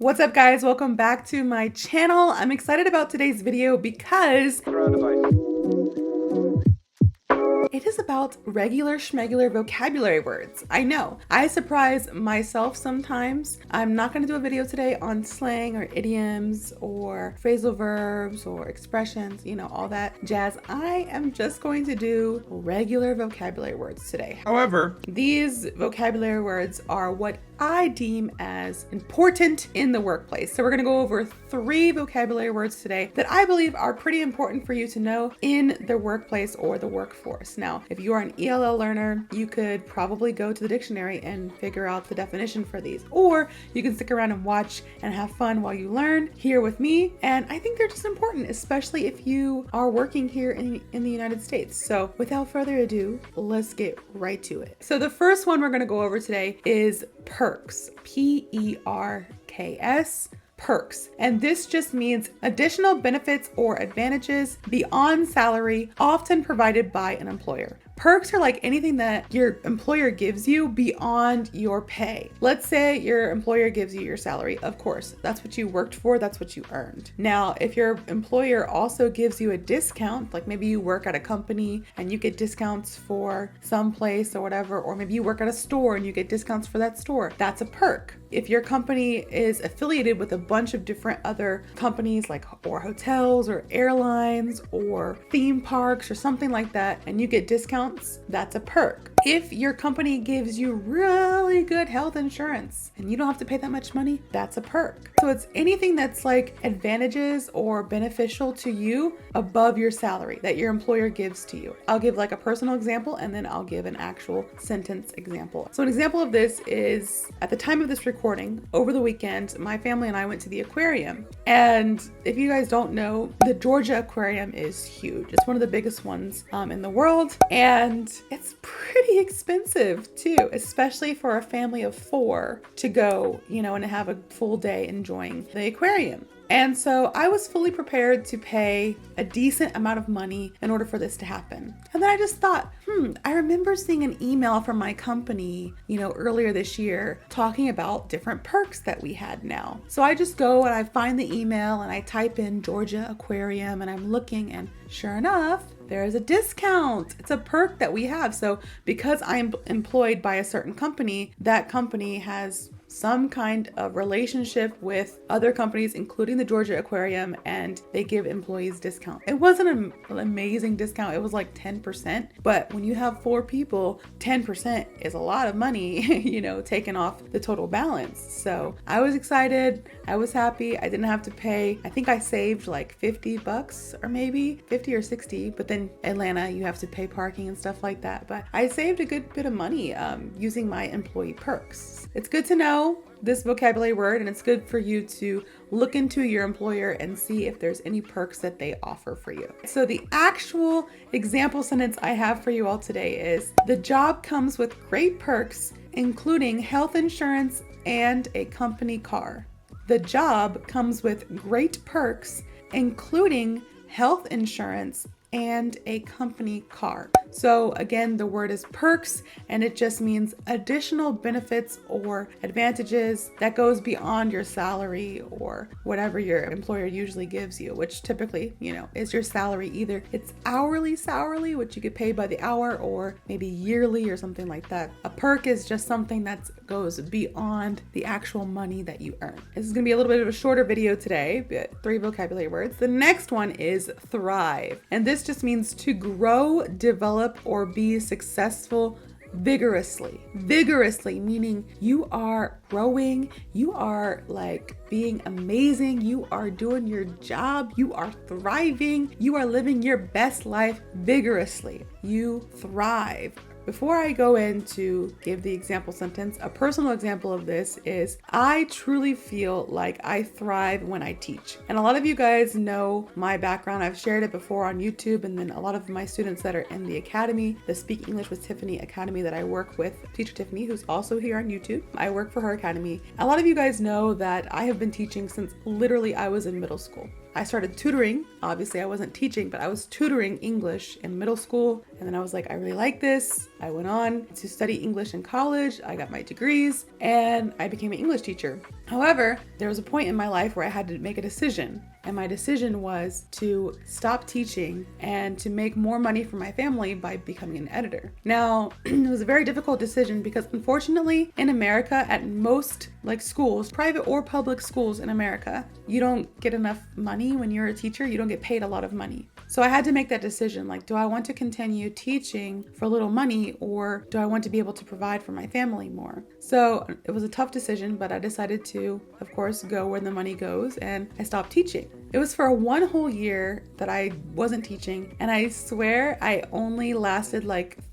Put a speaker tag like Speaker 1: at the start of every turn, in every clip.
Speaker 1: What's up guys, welcome back to my channel. I'm excited about today's video because it is about regular schmegular vocabulary words. I know, I surprise myself sometimes. I'm not gonna do a video today on slang or idioms or phrasal verbs or expressions, you know, all that jazz. I am just going to do regular vocabulary words today. However, these vocabulary words are what I deem as important in the workplace. So we're gonna go over 3 vocabulary words today that I believe are pretty important for you to know in the workplace or the workforce. Now, if you are an ELL learner, you could probably go to the dictionary and figure out the definition for these, or you can stick around and watch and have fun while you learn here with me. And I think they're just important, especially if you are working here in the United States. So without further ado, let's get right to it. So the first one we're gonna go over today is perks, P-E-R-K-S, perks. And this just means additional benefits or advantages beyond salary, often provided by an employer. Perks are like anything that your employer gives you beyond your pay. Let's say your employer gives you your salary. Of course, that's what you worked for, that's what you earned. Now, if your employer also gives you a discount, like maybe you work at a company and you get discounts for some place or whatever, or maybe you work at a store and you get discounts for that store, that's a perk. If your company is affiliated with a bunch of different other companies like or hotels or airlines or theme parks or something like that, and you get discounts, that's a perk. If your company gives you really good health insurance and you don't have to pay that much money, that's a perk. So it's anything that's like advantages or beneficial to you above your salary that your employer gives to you. I'll give like a personal example and then I'll give an actual sentence example. So an example of this is at the time of this recording, over the weekend, my family and I went to the aquarium. And if you guys don't know, the Georgia aquarium is huge. It's one of the biggest ones in the world. And it's pretty expensive too, especially for a family of 4 to go, you know, and have a full day enjoying the aquarium. And so I was fully prepared to pay a decent amount of money in order for this to happen. And then I just thought, I remember seeing an email from my company, you know, earlier this year talking about different perks that we had now. So I just go and I find the email and I type in Georgia Aquarium and I'm looking, and sure enough, there is a discount. It's a perk that we have. So because I'm employed by a certain company, that company has some kind of relationship with other companies, including the Georgia Aquarium, and they give employees discount. It wasn't an amazing discount. It was like 10%, but when you have 4 people, 10% is a lot of money, you know, taken off the total balance. So I was excited. I was happy. I didn't have to pay. I think I saved like $50 or maybe 50 or 60, but then Atlanta, you have to pay parking and stuff like that. But I saved a good bit of money using my employee perks. It's good to know this vocabulary word, and it's good for you to look into your employer and see if there's any perks that they offer for you. So the actual example sentence I have for you all today is, the job comes with great perks, including health insurance and a company car. The job comes with great perks, including health insurance and a company car. So again, the word is perks, and it just means additional benefits or advantages that goes beyond your salary or whatever your employer usually gives you, which typically, you know, is your salary. Either it's hourly salary, which you get paid by the hour, or maybe yearly or something like that. A perk is just something that goes beyond the actual money that you earn. This is gonna be a little bit of a shorter video today, but 3 vocabulary words. The next one is thrive, and this just means to grow, develop, or be successful vigorously. Vigorously meaning you are growing, you are like being amazing, you are doing your job, you are thriving, you are living your best life vigorously. You thrive. Before I go in to give the example sentence, a personal example of this is, I truly feel like I thrive when I teach. And a lot of you guys know my background. I've shared it before on YouTube, and then a lot of my students that are in the academy, the Speak English with Tiffany Academy that I work with, Teacher Tiffany, who's also here on YouTube. I work for her academy. A lot of you guys know that I have been teaching since literally I was in middle school. I started tutoring. Obviously I wasn't teaching, but I was tutoring English in middle school. And then I was like, I really like this. I went on to study English in college. I got my degrees and I became an English teacher. However, there was a point in my life where I had to make a decision. And my decision was to stop teaching and to make more money for my family by becoming an editor. Now, it was a very difficult decision because unfortunately in America, at most schools, private or public schools in America, you don't get enough money when you're a teacher. You don't get paid a lot of money. So I had to make that decision. Do I want to continue teaching for little money or do I want to be able to provide for my family more? So it was a tough decision, but I decided to, of course, go where the money goes, and I stopped teaching. It was for 1 whole year that I wasn't teaching, and I swear I only lasted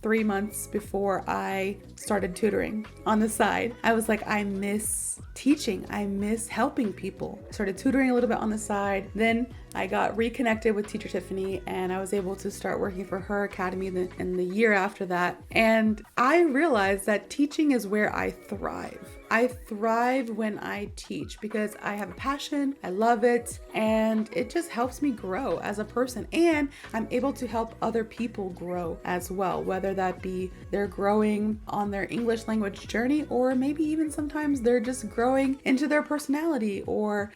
Speaker 1: 3 months before I started tutoring on the side. I was like, I miss teaching. I miss helping people. I started tutoring a little bit on the side. Then I got reconnected with Teacher Tiffany and I was able to start working for her academy in the year after that. And I realized that teaching is where I thrive. I thrive when I teach because I have a passion, I love it, and it just helps me grow as a person. And I'm able to help other people grow as well, whether that be they're growing on their English language journey, or maybe even sometimes they're just growing into their personality, or,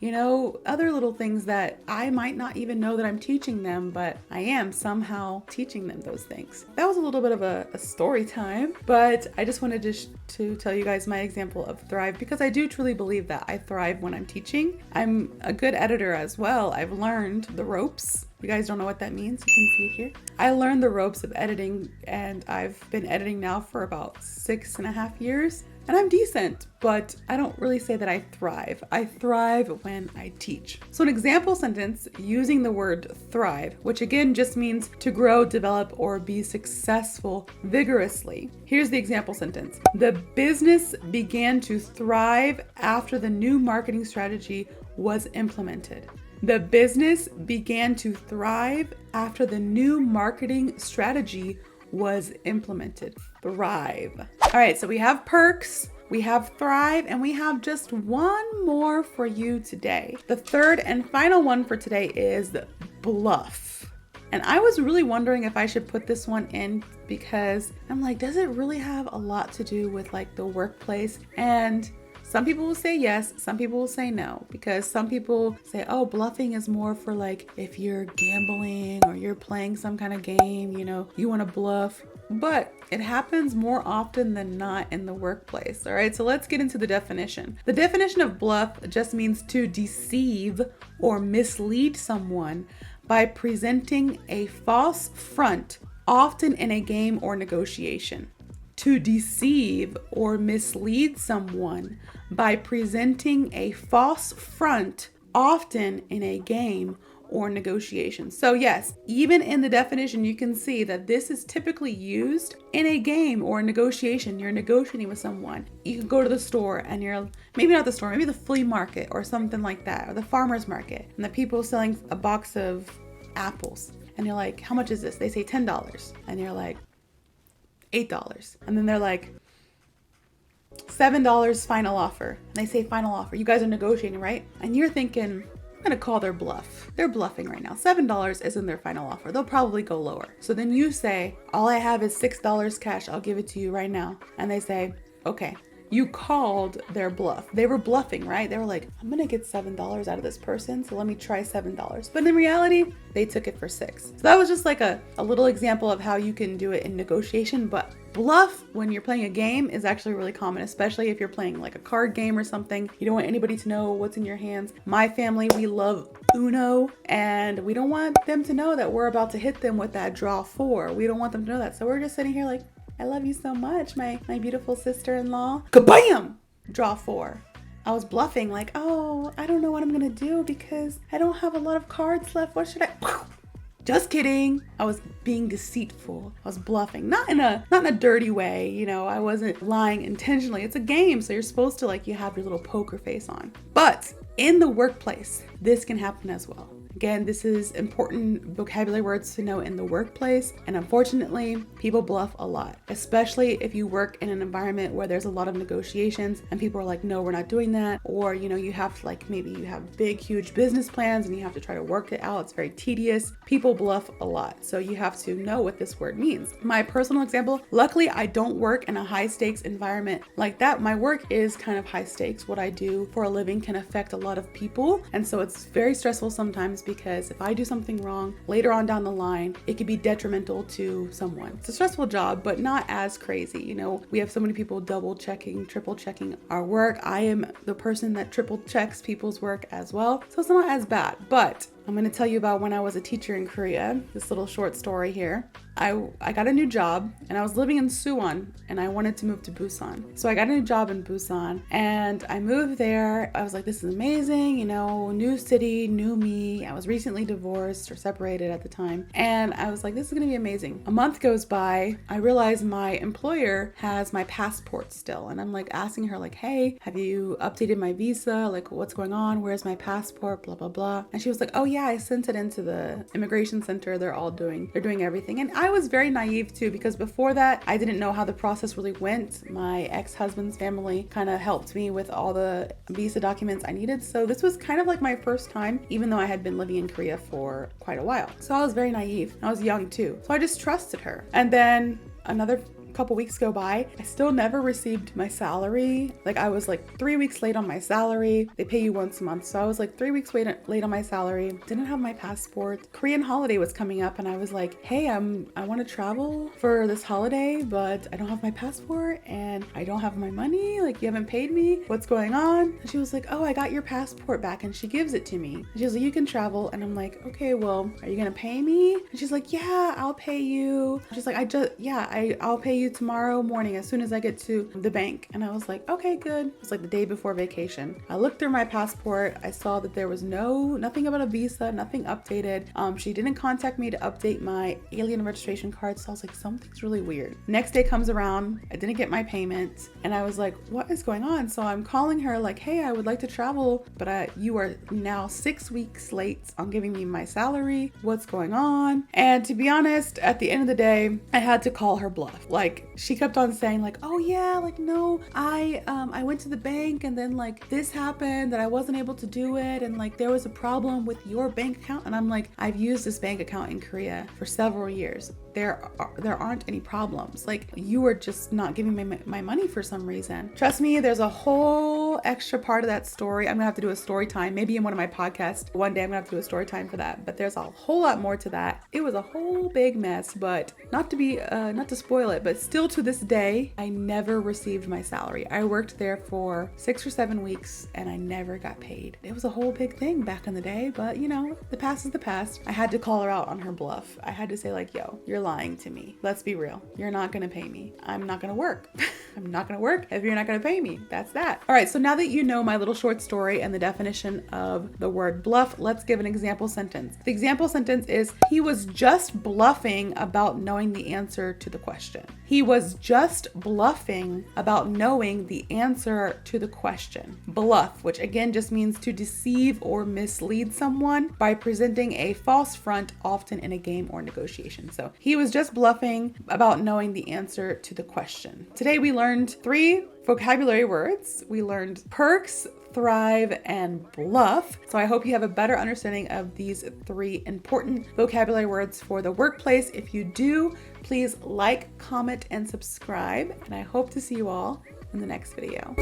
Speaker 1: other little things that I might not even know that I'm teaching them, but I am somehow teaching them those things. That was a little bit of a story time, but I just wanted to tell you guys my example of thrive because I do truly believe that I thrive when I'm teaching. I'm a good editor as well. I've learned the ropes. You guys don't know what that means? You can see it here. I learned the ropes of editing and I've been editing now for about 6.5 years. And I'm decent, but I don't really say that I thrive. I thrive when I teach. So an example sentence using the word thrive, which again just means to grow, develop, or be successful vigorously. Here's the example sentence. The business began to thrive after the new marketing strategy was implemented. The business began to thrive after the new marketing strategy was implemented. Thrive. All right, so we have perks, we have thrive, and we have just one more for you today. The third and final one for today is bluff. And I was really wondering if I should put this one in because I'm like, does it really have a lot to do with the workplace? And some people will say yes, some people will say no, because some people say, oh, bluffing is more for if you're gambling or you're playing some kind of game, you want to bluff. But it happens more often than not in the workplace. All right, so let's get into the definition. The definition of bluff just means to deceive or mislead someone by presenting a false front, often in a game or negotiation. To deceive or mislead someone by presenting a false front, often in a game or negotiation. So yes, even in the definition, you can see that this is typically used in a game or a negotiation. You're negotiating with someone. You can go to the store and maybe not the store, maybe the flea market or something like that, or the farmer's market, and the people selling a box of apples. And you're like, how much is this? They say $10. And you're like, $8. And then they're like, $7 final offer. And they say final offer. You guys are negotiating, right? And you're thinking, I'm gonna call their bluff. They're bluffing right now. $7 isn't their final offer. They'll probably go lower. So then you say, all I have is $6 cash. I'll give it to you right now. And they say, okay. You called their bluff. They were bluffing, right? They were like, I'm gonna get $7 out of this person, so let me try $7. But in reality, they took it for $6. So that was just a little example of how you can do it in negotiation. But bluff, when you're playing a game, is actually really common, especially if you're playing a card game or something. You don't want anybody to know what's in your hands. My family, we love Uno, and we don't want them to know that we're about to hit them with that draw 4. We don't want them to know that. So we're just sitting here like, I love you so much, my beautiful sister-in-law. Kabam! Draw 4. I was bluffing oh, I don't know what I'm gonna do because I don't have a lot of cards left. What should I? Just kidding. I was being deceitful. I was bluffing. Not in a dirty way, I wasn't lying intentionally. It's a game, so you're supposed to you have your little poker face on. But in the workplace, this can happen as well. Again, this is important vocabulary words to know in the workplace. And unfortunately, people bluff a lot, especially if you work in an environment where there's a lot of negotiations and people are like, no, we're not doing that. Or, you have maybe you have big, huge business plans and you have to try to work it out. It's very tedious. People bluff a lot. So you have to know what this word means. My personal example, luckily I don't work in a high stakes environment like that. My work is kind of high stakes. What I do for a living can affect a lot of people. And so it's very stressful sometimes because if I do something wrong later on down the line, it could be detrimental to someone. It's a stressful job, but not as crazy. We have so many people double checking, triple checking our work. I am the person that triple checks people's work as well. So it's not as bad, but I'm going to tell you about when I was a teacher in Korea, this little short story here. I got a new job and I was living in Suwon and I wanted to move to Busan. So I got a new job in Busan and I moved there. I was like, this is amazing, new city, new me. I was recently divorced or separated at the time. And I was like, this is going to be amazing. A month goes by. I realize my employer has my passport still. And I'm like asking her like, hey, have you updated my visa? Like what's going on? Where's my passport? Blah, blah, blah. And she was like, oh yeah, I sent it into the immigration center. They're doing everything. And I was very naive too, because before that, I didn't know how the process really went. My ex-husband's family kind of helped me with all the visa documents I needed. So this was kind of like my first time, even though I had been living in Korea for quite a while. So I was very naive. I was young too. So I just trusted her. And then another couple weeks go by, I still never received my salary. Like I was like 3 weeks late on my salary. They pay you once a month. So I was like 3 weeks late on my salary. Didn't have my passport. Korean holiday was coming up and I was like, hey, I want to travel for this holiday, but I don't have my passport and I don't have my money. Like you haven't paid me. What's going on? And she was like, oh, I got your passport back, and she gives it to me. And she was like, you can travel. And I'm like, okay, well, are you going to pay me? And she's like, yeah, I'll pay you. She's like, I'll pay you tomorrow morning as soon as I get to the bank. And I was like, okay, good. It was like the day before vacation. I looked through my passport. I saw that there was nothing about a visa, nothing updated. She didn't contact me to update my alien registration card. So I was like, something's really weird. Next day comes around. I didn't get my payment. And I was like, what is going on? So I'm calling her like, hey, I would like to travel, but you are now 6 weeks late on giving me my salary. What's going on? And to be honest, at the end of the day, I had to call her bluff. Like she kept on saying like, oh yeah, like no, I went to the bank and then like this happened that I wasn't able to do it, and like there was a problem with your bank account. And I'm like, I've used this bank account in Korea for several years. There aren't any problems. Like you are just not giving me my money for some reason. Trust me, there's a whole extra part of that story. I'm gonna have to do a story time, maybe in one of my podcasts. One day I'm gonna have to do a story time for that. But there's a whole lot more to that. It was a whole big mess, but not to spoil it, but still to this day, I never received my salary. I worked there for 6 or 7 weeks and I never got paid. It was a whole big thing back in the day, but the past is the past. I had to call her out on her bluff. I had to say like, yo, you're lying to me. Let's be real. You're not gonna pay me. I'm not gonna work. I'm not gonna work if you're not gonna pay me. That's that. All right, so now that you know my little short story and the definition of the word bluff, let's give an example sentence. The example sentence is, he was just bluffing about knowing the answer to the question. He was just bluffing about knowing the answer to the question. Bluff, which again just means to deceive or mislead someone by presenting a false front, often in a game or negotiation. So he was just bluffing about knowing the answer to the question. Today we learned 3 vocabulary words. We learned perks, thrive, and bluff. So I hope you have a better understanding of these 3 important vocabulary words for the workplace. If you do, please like, comment, and subscribe. And I hope to see you all in the next video.